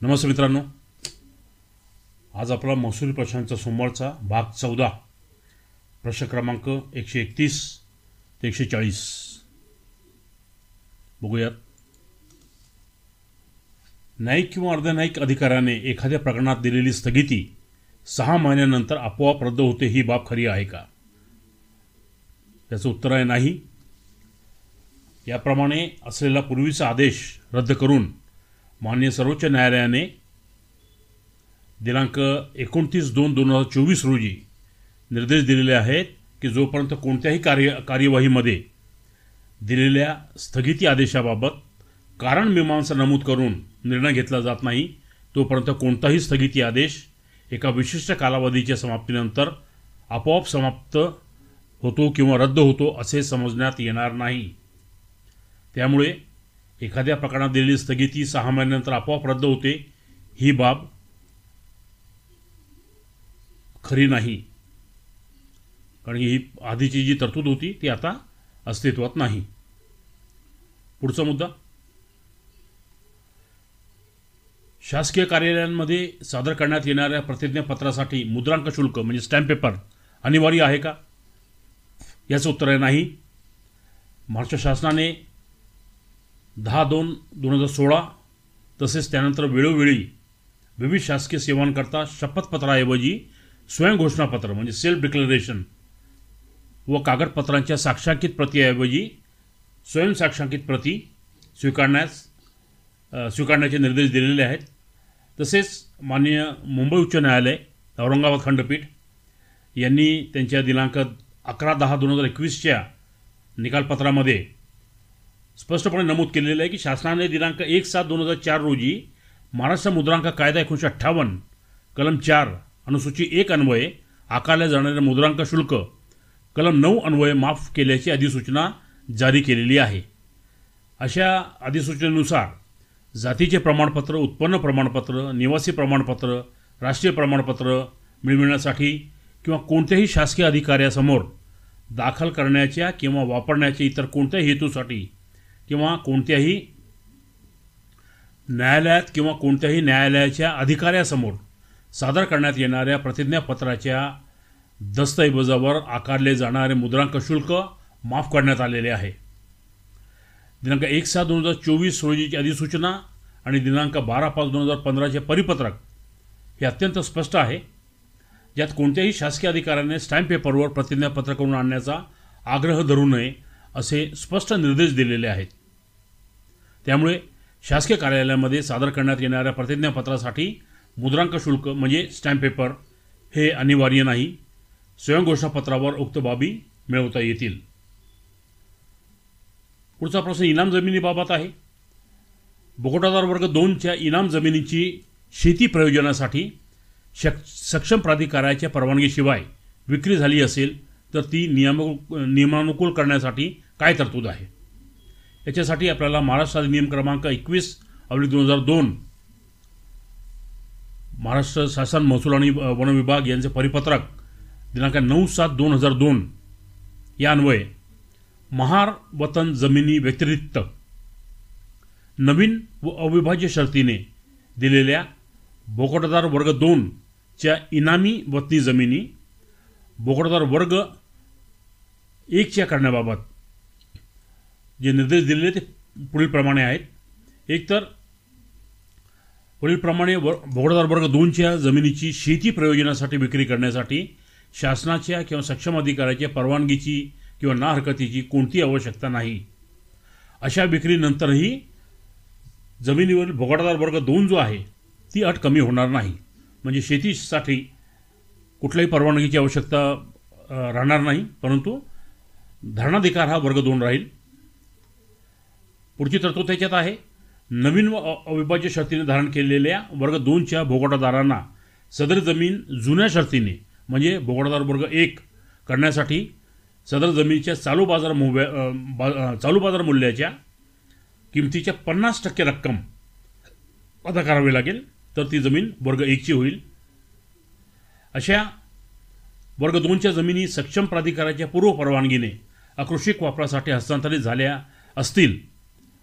नमस्ते मित्रांनो, आज आपला महसूल प्रश्नांचा सोमवारचा भाग 14 प्रश्न क्रमांक 131 ते 140 बघूयात. न्यायिक किंवा अर्धन्यायिक अधिकाऱ्याने एखाद्या प्रकरणात दिलेली स्थगिती 6 महिन्यानंतर आपोआप रद्द होते, ही बाब खरी आहे का? त्याचं उत्तर आहे नाही. याप्रमाणे असलेला पूर्वीचा आदेश रद्द करून माननीय सर्वोच्च न्यायालयाने दिनांक 29/2/2024 रोजी निर्देश दिलेले आहेत की जोपर्यंत कोणत्याही कार्यवाहीमध्ये दिलेल्या स्थगिती आदेशाबाबत कारण मीमांसा नमूद करून निर्णय घेतला जात नाही, तोपर्यंत कोणताही स्थगिती आदेश एका विशिष्ट कालावधीच्या समाप्तीनंतर आपोआप समाप्त होतो किंवा रद्द होतो असे समजण्यात येणार नाही. त्यामुळे एखाद्या प्रकरणात दिलेली स्थगिती 6 महिन्यानंतर आपोआप रद्द होते, ही बाब खरी नाही. कारण ही आधीची जी तरतूद होती ती आता अस्तित्वात नाही. पुढचा मुद्दा, शासकीय कार्यालयांमध्ये सादर करण्यात येणाऱ्या प्रतिज्ञापत्रासाठी मुद्रांक शुल्क म्हणजे स्टॅम्प पेपर अनिवार्य आहे का? याचं उत्तर आहे नाही. महाराष्ट्र शासनाने 10/2/2016 तसेच त्यानंतर वेळोवेळी विविध शासकीय सेवांकरता शपथपत्राऐवजी स्वयंघोषणापत्र म्हणजे सेल्फ डिक्लेरेशन व कागदपत्रांच्या साक्षांकित प्रतिऐवजी स्वयंसाक्षांकित प्रती स्वीकारण्याचे निर्देश दिलेले आहेत. तसेच माननीय मुंबई उच्च न्यायालय औरंगाबाद खंडपीठ यांनी त्यांच्या दिनांक 11/10/2021 निकालपत्रामध्ये स्पष्टपणे नमूद केलेलं आहे की शासनाने दिनांक 1/7/2004 रोजी महाराष्ट्र मुद्रांक कायदा 1958 कलम 4 अनुसूची 1 अन्वये आकारल्या जाणाऱ्या मुद्रांक शुल्क कलम 9 अन्वये माफ केल्याची अधिसूचना जारी केलेली आहे. अशा अधिसूचनेनुसार जातीचे प्रमाणपत्र, उत्पन्न प्रमाणपत्र, निवासी प्रमाणपत्र, राष्ट्रीय प्रमाणपत्र मिळविण्यासाठी किंवा कोणत्याही शासकीय अधिकाऱ्यासमोर दाखल करण्याच्या किंवा वापरण्याच्या इतर कोणत्याही हेतूसाठी किंवा कोणत्याही न्यायालयात किंवा कोणत्याही न्यायालयाच्या अधिकाऱ्यासमोर सादर करण्यात येणाऱ्या प्रतिज्ञापत्राच्या दस्तऐवजावर आकारले जाणारे मुद्रांक शुल्क माफ करण्यात आलेले आहे. दिनांक 1/7/2024 रोजीची अधिसूचना आणि दिनांक 12/5/2015 परिपत्रक हे अत्यंत स्पष्ट आहे, ज्यात कोणत्याही शासकीय अधिकाऱ्याने स्टॅम्प पेपरवर प्रतिज्ञापत्र करून आणण्याचा आग्रह धरू नये असे स्पष्ट निर्देश दिलेले आहेत. त्यामुळे शासकीय कार्यालयामध्ये सादर करण्यात येणाऱ्या प्रतिज्ञापत्रासाठी मुद्रांक शुल्क म्हणजे स्टॅम्प पेपर हे अनिवार्य नाही. स्वयंघोषणापत्रावर उक्त बाबी मिळवता येतील. पुढचा प्रश्न इनाम जमिनीबाबत आहे. बोगटादार वर्ग 2च्या इनाम जमिनीची शेती प्रयोजनासाठी सक्षम प्राधिकाराच्या परवानगीशिवाय विक्री झाली असेल तर ती नियमानुकूल करण्यासाठी काय तरतूद आहे? याच्यासाठी आपल्याला महाराष्ट्र अधिनियम क्रमांक 21/2002 महाराष्ट्र शासन महसूल आणि वन विभाग यांचे परिपत्रक दिनांक 9/7/2002 या अन्वये महार वतन जमिनी व्यतिरिक्त नवीन व अविभाज्य शर्तीने दिलेल्या बोगटदार वर्ग 2च्या इनामी वतनी जमिनी बोगटदार वर्ग 1च्या करण्याबाबत जे निर्देश दिलेले ते पुढील प्रमाणे आहेत. एकतर पुढीलप्रमाणे बोगटदार वर्ग 2च्या जमिनीची शेती प्रयोजनासाठी विक्री करण्यासाठी शासनाच्या किंवा सक्षम अधिकाऱ्याच्या परवानगीची किंवा ना हरकतीची कोणतीही आवश्यकता नाही. अशा विक्रीनंतरही जमिनीवरील बोगटदार वर्ग 2 जो आहे ती अट कमी होणार नाही. म्हणजे शेतीसाठी कुठल्याही परवानगीची आवश्यकता राहणार नाही, परंतु धरणाधिकार हा वर्ग 2 राहील. पुढची तरतूद त्याच्यात आहे, नवीन व अविभाज्य शर्तीने धारण केलेल्या वर्ग 2च्या बोगटदारांना सदर जमीन जुन्या शर्तीने म्हणजे बोगटदार वर्ग 1 करण्यासाठी सदर जमिनीच्या चालू बाजार मूल्याच्या किमतीच्या 50% रक्कम अदा करावी लागेल, तर ती जमीन वर्ग 1ची होईल. अशा वर्ग 2च्या जमिनी सक्षम प्राधिकाराच्या पूर्व परवानगीने अकृषिक वापरासाठी हस्तांतरित झाल्या असतील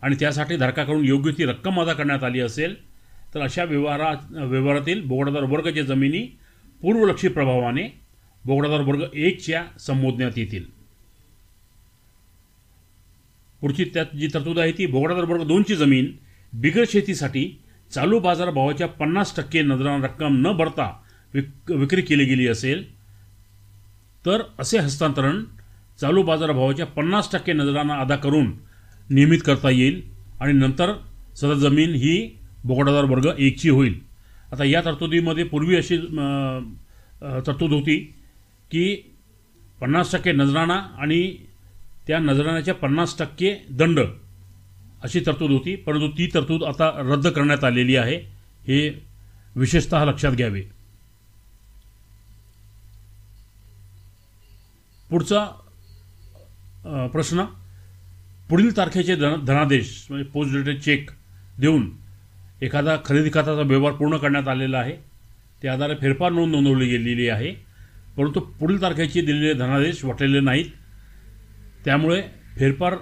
आणि त्यासाठी धारकाकडून योग्य ती रक्कम अदा करण्यात आली असेल तर अशा व्यवहारातील बोगडादार वर्गाच्या जमिनी पूर्वलक्षी प्रभावाने बोगडादार वर्ग 1च्या संबोधण्यात येतील. पुढची त्यात जी तरतूद आहे ती बोगडादार वर्ग 2ची जमीन बिगर शेतीसाठी चालू बाजार भावाच्या 50% नजराना रक्कम न भरता विक्री केली गेली असेल तर असे हस्तांतरण चालू बाजार भावाच्या 50% नजराना अदा करून नियमित करता येईल आणि नंतर सदर जमीन ही बोगडादार वर्ग 1ची होईल. आता या तरतुदीमध्ये पूर्वी अशी तरतूद होती की 50% नजराना आणि त्या नजराण्याच्या 50% दंड अशी तरतूद होती, परंतु ती तरतूद आता रद्द करण्यात आलेली आहे. हे विशेषतः लक्षात घ्यावे. पुढचा प्रश्न, पुढील तारखेचे धनादेश म्हणजे पोस्ट डेटेड चेक देऊन एखादा खरेदी खताचा व्यवहार पूर्ण करण्यात आलेला आहे. त्या आधारे फेरफार नोंद नोंदवली गेलेली आहे, परंतु पुढील तारखेचे दिलेले धनादेश वाटलेले नाहीत. त्यामुळे फेरफार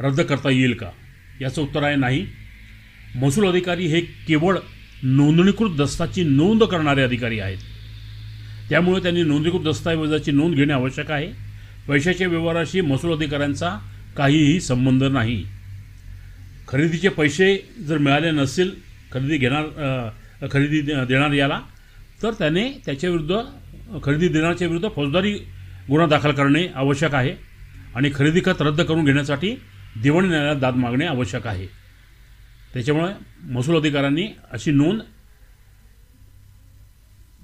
रद्द करता येईल का? याचं उत्तर आहे नाही. महसूल अधिकारी हे केवळ नोंदणीकृत दस्ताची नोंद करणारे अधिकारी आहेत. त्यामुळे त्यांनी नोंदणीकृत दस्तऐवजाची नोंद घेणे आवश्यक आहे. पैशाच्या व्यवहाराशी महसूल अधिकाऱ्यांचा काहीही संबंध नाही. खरेदीचे पैसे जर मिळाले नसतील खरेदी देणार याला, तर त्याने त्याच्याविरुद्ध खरेदी देणाऱ्याच्या विरुद्ध फौजदारी गुन्हा दाखल करणे आवश्यक आहे आणि खरेदी खत रद्द करून घेण्यासाठी दिवाणी न्यायालयात दाद मागणे आवश्यक आहे. त्याच्यामुळे महसूल अधिकाऱ्यांनी अशी नोंद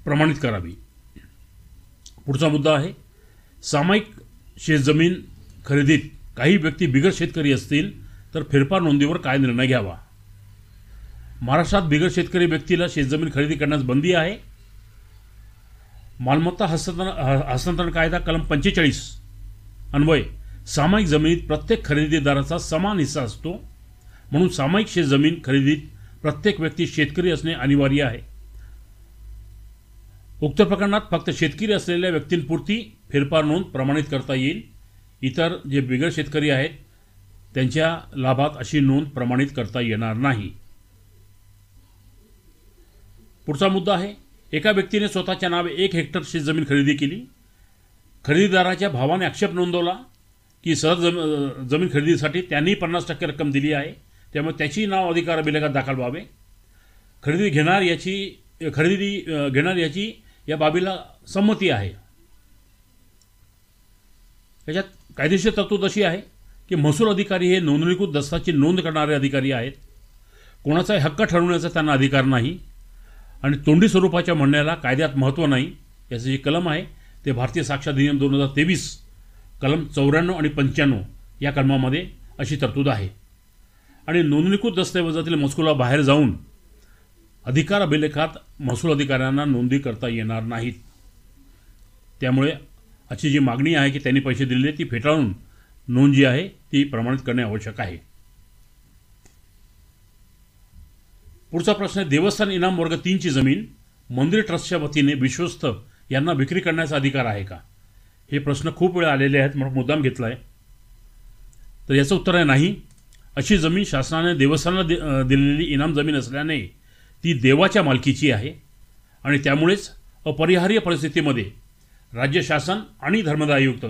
प्रमाणित करावी. पुढचा मुद्दा आहे, सामायिक शेतजमीन खरेदीत काही व्यक्ती बिगर शेतकरी असतील तर फेरफार नोंदीवर काय निर्णय घ्यावा? महाराष्ट्रात बिगर शेतकरी व्यक्तीला शेतजमीन खरेदी करण्यास बंदी आहे. मालमत्ता हस्तांतरण कायदा कलम 45 अन्वये सामायिक जमिनीत प्रत्येक खरेदीदाराचा समान हिस्सा असतो. म्हणून सामायिक शेतजमीन खरेदीत प्रत्येक व्यक्ती शेतकरी असणे अनिवार्य आहे. उक्त प्रकरणात फक्त शेतकरी असलेल्या व्यक्तींपुरती फेरफार नोंद प्रमाणित करता येईल. इतर जे बिगर शेतकरी आहेत त्यांच्या लाभात अशी नोंद प्रमाणित करता येणार नाही. पुढचा मुद्दा आहे, एका व्यक्तीने स्वतःच्या नावे 1 हेक्टर शेतजमीन खरेदी केली. खरेदीदाराच्या भावाने आक्षेप नोंदवला की सदर जमीन खरेदीसाठी त्यांनी 50% रक्कम दिली आहे, त्यामुळे त्याची नाव अधिकार अभिलेखात दाखल व्हावे. खरेदी घेणार याची या बाबीला संमती आहे. याच्यात कायदेशीर तरतूद अशी आहे की महसूल अधिकारी हे नोंदणीकृत दस्ताची नोंद करणारे अधिकारी आहेत. कोणाचाही हक्क ठरवण्याचा त्यांना अधिकार नाही आणि तोंडी स्वरूपाच्या म्हणण्याला कायद्यात महत्त्व नाही. याचं जे कलम आहे ते भारतीय साक्ष अधिनियम 2023 कलम 94 आणि 95 या कलमामध्ये अशी तरतूद आहे. आणि नोंदणीकृत दस्तऐवजातील मजकुराबाहेर जाऊन अधिकार अभिलेखात महसूल अधिकाऱ्यांना नोंदी करता येणार नाहीत. त्यामुळे अशी जी मागणी आहे की त्यांनी पैसे दिलेले ती फेटाळून नोंद जी आहे ती प्रमाणित करणे आवश्यक आहे. पुढचा प्रश्न आहे, देवस्थान इनाम वर्ग 3ची जमीन मंदिर ट्रस्टच्या वतीने विश्वस्त यांना विक्री करण्याचा अधिकार आहे का? हे प्रश्न खूप वेळा आलेले आहेत, म्हणून मुद्दाम घेतला आहे. तर याचं उत्तर आहे नाही. अशी जमीन शासनाने देवस्थानाला दिलेली इनाम जमीन असल्याने ती देवाच्या मालकीची आहे आणि त्यामुळेच अपरिहार्य परिस्थितीमध्ये राज्य शासन आणि धर्मदाय आयुक्त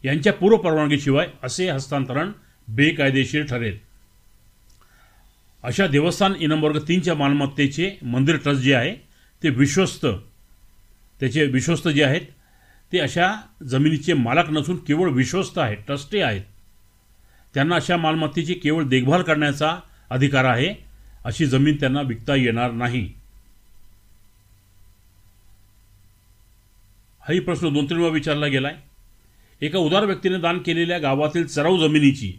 यांच्या पूर्व परवानगीशिवाय असे हस्तांतरण बेकायदेशीर ठरेल. अशा देवस्थान इनाम वर्ग 3च्या मालमत्तेचे मंदिर ट्रस्ट जे आहे ते त्याचे विश्वस्त जे आहेत ते अशा जमिनीचे मालक नसून केवळ विश्वस्त आहेत, ट्रस्टी आहेत. त्यांना अशा मालमत्तेची केवळ देखभाल करण्याचा अधिकार आहे. अशी जमीन त्यांना विकता येणार नाही. हाही प्रश्न 2-3 वेळा विचारला गेलाय. एका उदार व्यक्तीने दान केलेल्या गावातील चराऊ जमिनीची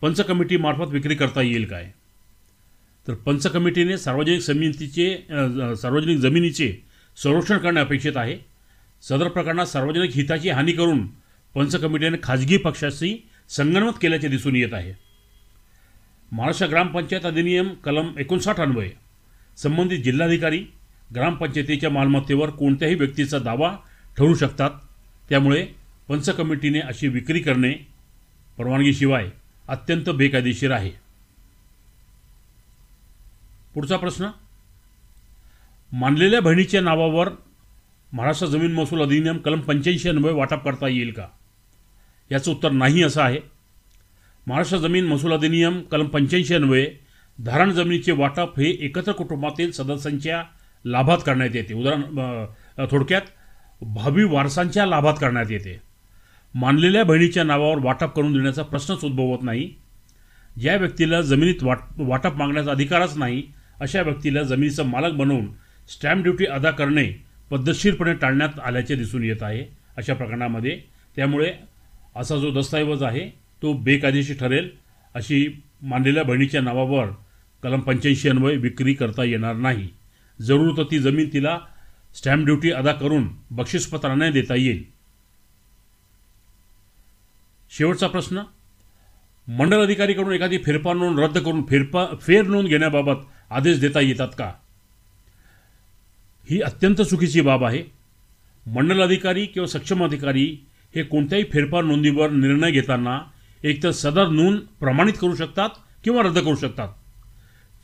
पंच कमिटीमार्फत विक्री करता येईल काय? तर पंच कमिटीने सार्वजनिक जमिनीचे संरक्षण करणे अपेक्षित आहे. सदर प्रकरणात सार्वजनिक हिताची हानी करून पंच कमिटीने खाजगी पक्षाशी संगनमत केल्याचे दिसून येत आहे. महाराष्ट्र ग्रामपंचायत अधिनियम कलम 59 अन्वये संबंधित जिल्हाधिकारी ग्रामपंचायतीच्या मालमत्तेवर कोणत्याही व्यक्तीचा दावा ठरवू शकतात. त्यामुळे पंच कमिटीने अशी विक्री करणे परवानगीशिवाय अत्यंत बेकायदेशीर आहे. पुढचा प्रश्न, मानलेल्या बहिणीच्या नावावर महाराष्ट्र जमीन महसूल अधिनियम कलम 85 अन्वये वाटप करता येईल का? याचं उत्तर नाही असं आहे. महाराष्ट्र जमीन महसूल अधिनियम कलम 85 अन्वये धारण जमिनीचे वाटप हे एकत्र कुटुंबातील सदस्यांच्या लाभात करण्यात येते. थोडक्यात भावी वारसांच्या लाभात करण्यात येते. मानलेल्या बहिणीच्या नावावर वाटप करून देण्याचा प्रश्नच उद्भवत नाही. ज्या व्यक्तीला जमिनीत वाटप मागण्याचा अधिकारच नाही अशा व्यक्तीला जमिनीचा मालक बनवून स्टॅम्प ड्युटी अदा करणे पद्धतशीरपणे टाळण्यात आल्याचे दिसून येत आहे अशा प्रकरणामध्ये. त्यामुळे असा जो दस्तऐवज आहे तो बेकायदेशीर ठरेल. अशी मानलेल्या बहिणीच्या नावावर कलम 85 अन्वये विक्री करता येणार नाही. जरूर तर ती जमीन तिला स्टॅम्प ड्युटी अदा करून बक्षीसपत्राने देता येईल. शेवटचा प्रश्न, मंडल अधिकारीकडून एखादी फेरफार नोंद रद्द करून फेर नोंद घेण्याबाबत आदेश देता येतात का? ही अत्यंत चुकीची बाब आहे. मंडल अधिकारी किंवा सक्षम अधिकारी हे कोणत्याही फेरफार नोंदीवर निर्णय घेताना एकतर सदर नोंद प्रमाणित करू शकतात किंवा रद्द करू शकतात.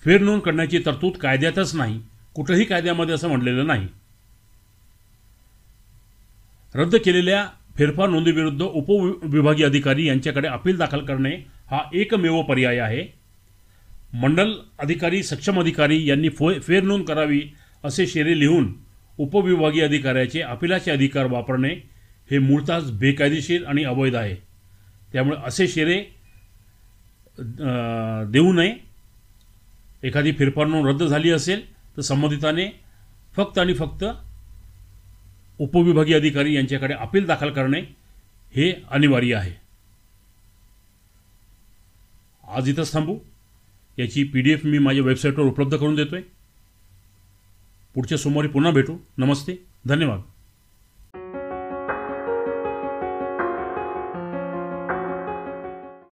फेर नोंद करण्याची तरतूद कायद्यातच नाही, कुठेही कायद्यामध्ये असं म्हटलेलं नाही. रद्द केलेल्या फेरफार नोंदीविरुद्ध उपविभागीय अधिकारी यांच्याकडे अपील दाखल करणे हा एकमेव पर्याय आहे. मंडल अधिकारी सक्षम अधिकारी यांनी फेर नोंद करावी असे शेरे लिहून उपविभागीय अधिकाऱ्याचे अपिलाचे अधिकार वापरणे हे मूळतःच बेकायदेशीर आणि अवैध आहे. त्यामुळे असे शेरे देऊ नये. एखादी फेरफार नोंद रद्द झाली असेल तर संबंधिताने फक्त आणि फक्त उपविभागीय अधिकारी यांच्याकडे अपील दाखल करणे हे अनिवार्य आहे. आज इथंच थांबू. याची PDF मी माझ्या वेबसाईटवर उपलब्ध करून देतोय. पुढच्या सोमवारी पुन्हा भेटू. नमस्ते, धन्यवाद.